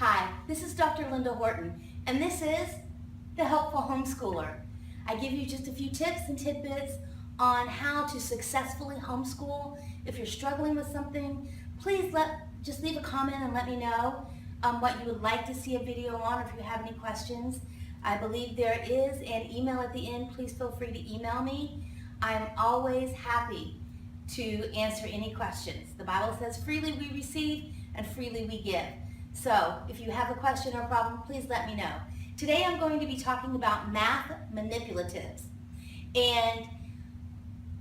Hi, this is Dr. Linda Horton, and this is the Helpful Homeschooler. I give you just a few tips and tidbits on how to successfully homeschool. If you're struggling with something, please just leave a comment and let me know what you would like to see a video on, or if you have any questions. I believe there is an email at the end. Please feel free to email me. I'm always happy to answer any questions. The Bible says freely we receive and freely we give. So if you have a question or problem, please let me know. Today I'm going to be talking about math manipulatives. And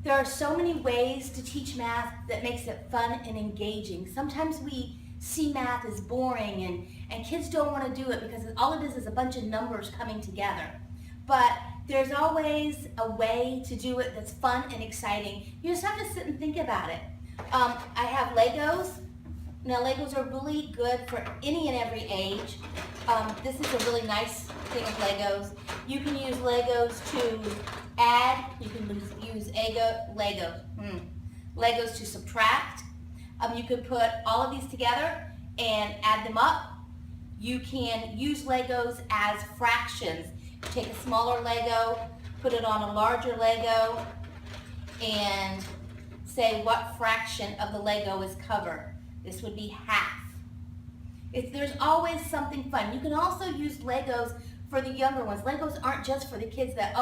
there are so many ways to teach math that makes it fun and engaging. Sometimes we see math as boring and kids don't want to do it because all it is a bunch of numbers coming together. But there's always a way to do it that's fun and exciting. You just have to sit and think about it. I have Legos. Now Legos are really good for any and every age. This is a really nice thing of Legos. You can use Legos to add. You can use Legos to subtract. You can put all of these together and add them up. You can use Legos as fractions. Take a smaller Lego, put it on a larger Lego, and say what fraction of the Lego is covered. This would be half. There's always something fun. You can also use Legos for the younger ones. Legos aren't just for the kids that,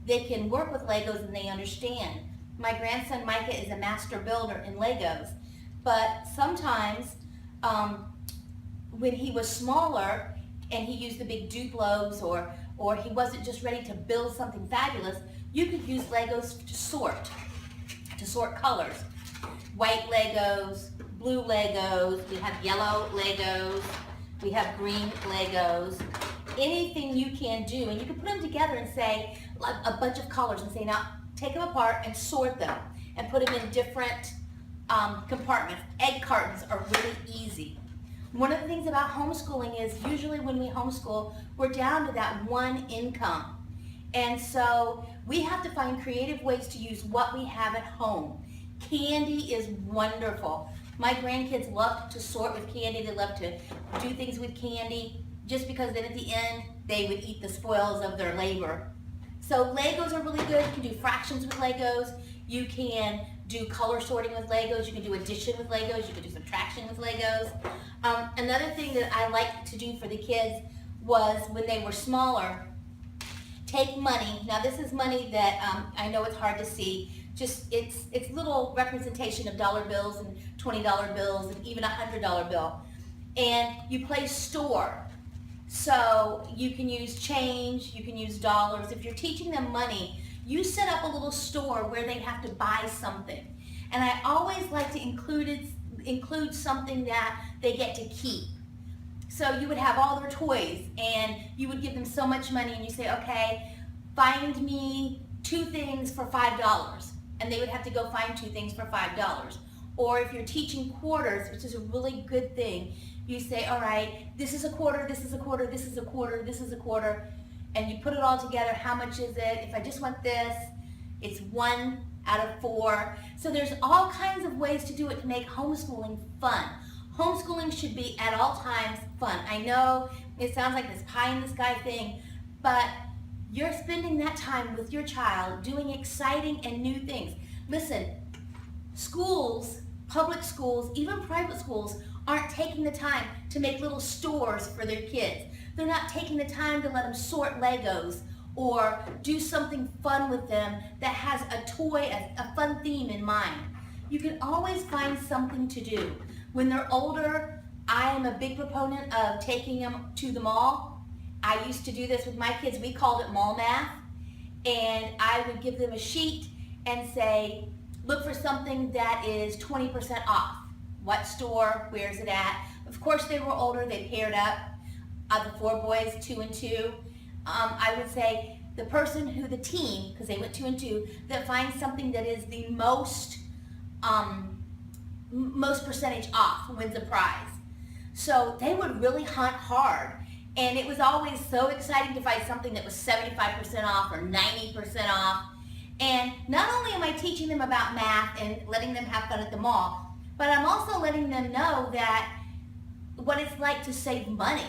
they can work with Legos and they understand. My grandson Micah is a master builder in Legos. But sometimes when he was smaller and he used the big Duplobes or he wasn't just ready to build something fabulous, you could use Legos to sort colors. White Legos, blue Legos, we have yellow Legos, we have green Legos. Anything you can do, and you can put them together and say, like a bunch of colors, and say, now take them apart and sort them and put them in different compartments. Egg cartons are really easy. One of the things about homeschooling is usually when we homeschool, we're down to that one income. And so we have to find creative ways to use what we have at home. Candy is wonderful. My grandkids love to sort with candy. They love to do things with candy just because then at the end they would eat the spoils of their labor. So Legos are really good. You can do fractions with Legos. You can do color sorting with Legos. You can do addition with Legos. You can do subtraction with Legos. Another thing that I like to do for the kids was when they were smaller, take money. Now this is money that I know it's hard to see. Just it's little representation of dollar bills and $20 bills and even a $100 bill. And you play store. So you can use change, you can use dollars. If you're teaching them money, you set up a little store where they have to buy something. And I always like to include something that they get to keep. So you would have all their toys and you would give them so much money and you say, okay, find me 2 things for $5. And they would have to go find 2 things for $5. Or if you're teaching quarters, which is a really good thing, you say, all right, this is a quarter, this is a quarter, this is a quarter, this is a quarter, and you put it all together. How much is it? If I just want this, it's 1 out of 4. So there's all kinds of ways to do it to make homeschooling fun. Homeschooling should be at all times fun. I know it sounds like this pie in the sky thing, but you're spending that time with your child doing exciting and new things. Listen, schools, public schools, even private schools aren't taking the time to make little stores for their kids. They're not taking the time to let them sort Legos or do something fun with them that has a toy, a fun theme in mind. You can always find something to do. When they're older, I am a big proponent of taking them to the mall. I used to do this with my kids. We called it mall math. And I would give them a sheet and say, look for something that is 20% off. What store? Where is it at? Of course, they were older. They paired up. The 4 boys, 2 and 2. I would say the team, because they went 2 and 2, that finds something that is the most percentage off wins a prize. So they would really hunt hard. And it was always so exciting to find something that was 75% off or 90% off. And not only am I teaching them about math and letting them have fun at the mall, but I'm also letting them know that what it's like to save money.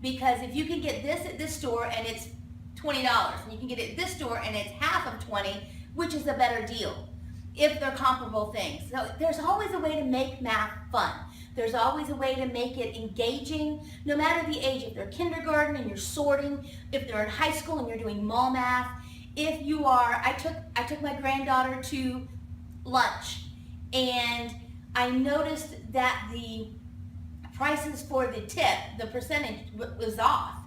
Because if you can get this at this store and it's $20, and you can get it at this store and it's half of 20, which is a better deal if they're comparable things. So there's always a way to make math fun. There's always a way to make it engaging, no matter the age. If they're kindergarten and you're sorting, if they're in high school and you're doing mall math, if you are, I took my granddaughter to lunch, and I noticed that the prices for the tip, the percentage was off.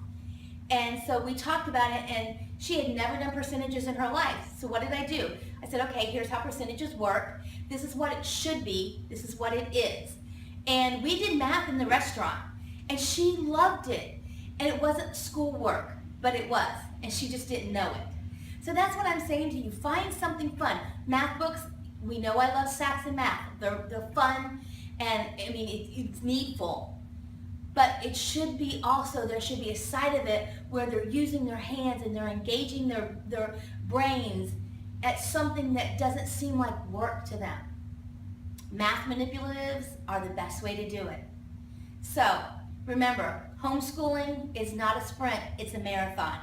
And so we talked about it, and she had never done percentages in her life. So what did I do? I said, okay, here's how percentages work. This is what it should be. This is what it is. And we did math in the restaurant, and she loved it. And it wasn't schoolwork, but it was, and she just didn't know it. So that's what I'm saying to you. Find something fun. Math books, we know I love Stats and Math. They're fun, and I mean, it's needful. But it should be also, there should be a side of it where they're using their hands and they're engaging their brains at something that doesn't seem like work to them. Math manipulatives are the best way to do it. So remember, homeschooling is not a sprint, it's a marathon.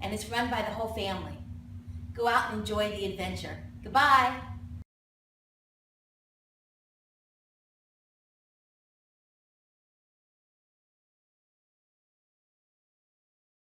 And it's run by the whole family. Go out and enjoy the adventure. Goodbye.